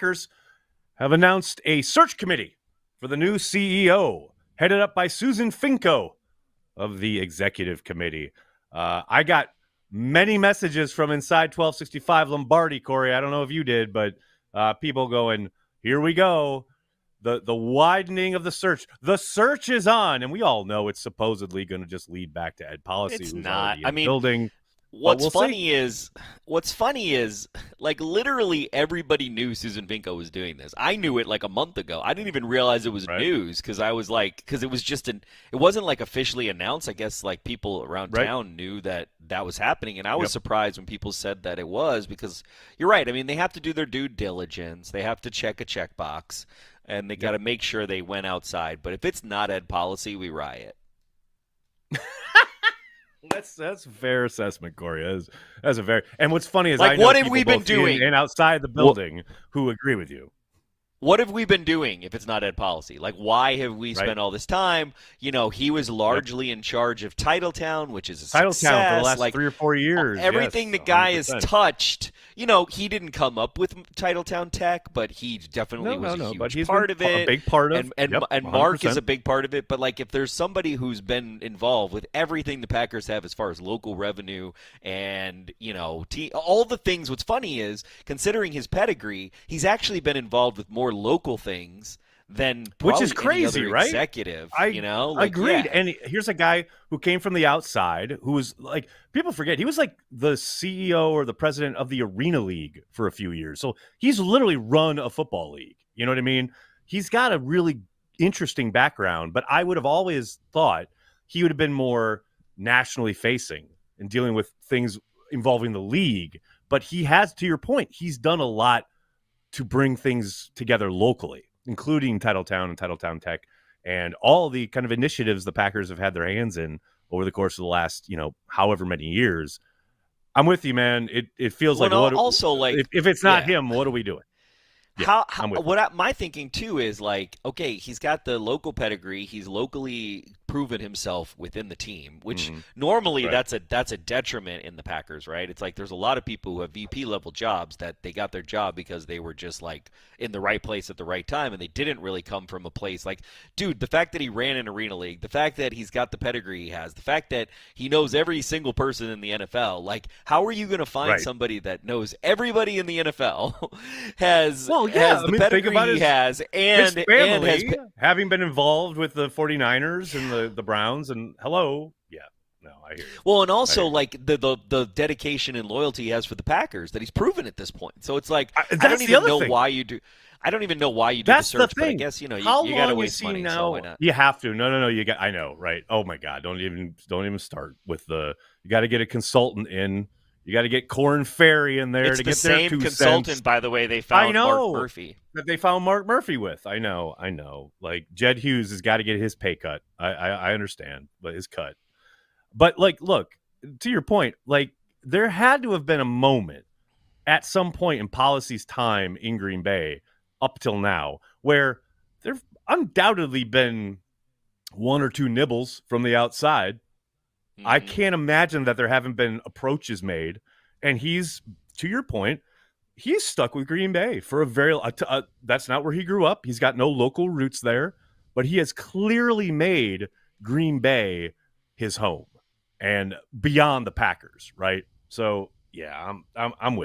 Packers have announced a search committee for the new CEO, headed up by Susan Finko of the executive committee. I got many messages from inside 1265 Lombardi, Corey. I don't know if you did, but people going, here we go. The widening of the search. The search is on, and we all know it's supposedly going to just lead back to Ed Policy, It's who's not. already in the building. What's We'll funny see. is, like, literally everybody knew Susan Vinko was doing this. I knew it like a month ago. I didn't even realize it was Right, news because I was like, because it was just it wasn't like officially announced. I guess like people around right. town knew that that was happening, and I was Yep. surprised when people said that it was because you're right. I mean, they have to do their due diligence. They have to check a checkbox, and they got Yep. to make sure they went outside. But if it's not Ed Policy, we riot. That's a fair assessment, Corey. That's a very, and what's funny is I Like, know what have people we been both in doing? and outside the building who agree with you. What have we been doing if it's not Ed Policy? Like, why have we Right. spent all this time? You know, he was Yep. largely in charge of Titletown, which is a Titletown for the success. last Like, 3 or 4 years. everything Yes, the guy has 100%. touched, you know, he didn't come up with Titletown tech, but he definitely was a No. But huge he's part been of a it. big part of. And Yep, Mark is 100%. a big part of it. But like, if there's somebody who's been involved with everything the Packers have as far as local revenue and all the things, what's funny is considering his pedigree, he's actually been involved with more local things than Which probably is any crazy, other right? executive. I Like, agreed. yeah. And here's a guy who came from the outside who was like, people forget, he was like the CEO or the president of the Arena League for a few years. So he's literally run a football league. You know what I mean? He's got a really interesting background, but I would have always thought he would have been more nationally facing and dealing with things involving the league. But he has, to your point, he's done a lot to bring things together locally, including Titletown and Titletown Tech and all the kind of initiatives the Packers have had their hands in over the course of the last, however many years. I'm with you, man. It feels Well, like, no, what also, like, if it's not yeah. him, what are we doing? Yeah, How I'm with you. my thinking too is like, okay, he's got the local pedigree, he's locally proven himself within the team, which Mhm. normally Right. that's a detriment in the Packers, right? It's like there's a lot of people who have VP level jobs that they got their job because they were just like in the right place at the right time, and they didn't really come from a place like, dude, the fact that he ran an Arena League, the fact that he's got the pedigree he has, the fact that he knows every single person in the NFL, like, how are you going to find Right. somebody that knows everybody in the NFL has Well, yeah. has I the mean, think pedigree about he has his and has family having been involved with the 49ers and the Browns, and hello. Yeah. No, I hear you. well, and I also hear you. like the dedication and loyalty he has for the Packers that he's proven at this point. So it's like I don't That's the even other know thing. why you do. I don't even know why you do the That's the search, but I thing. guess How you got to long is waste he money, so now? why not? You have to. No. You got. I know, right? Oh my God! Don't even start with the. You got to get a consultant in. You got to get Corn Ferry in there It's to the get their same 2 cents. consultant, by the way, they I found Mark know Murphy. that they found Mark Murphy with. I know. Like Jed Hughes has got to get his pay cut. I understand, but his cut. But like, look, to your point, like there had to have been a moment at some point in Policy's time in Green Bay up till now where there've undoubtedly been 1 or 2 nibbles from the outside. I Hmm. can't imagine that there haven't been approaches made. And he's, to your point, he's stuck with Green Bay for a very that's not where he grew up. He's got no local roots there, but he has clearly made Green Bay his home and beyond the Packers, right? So yeah, I'm with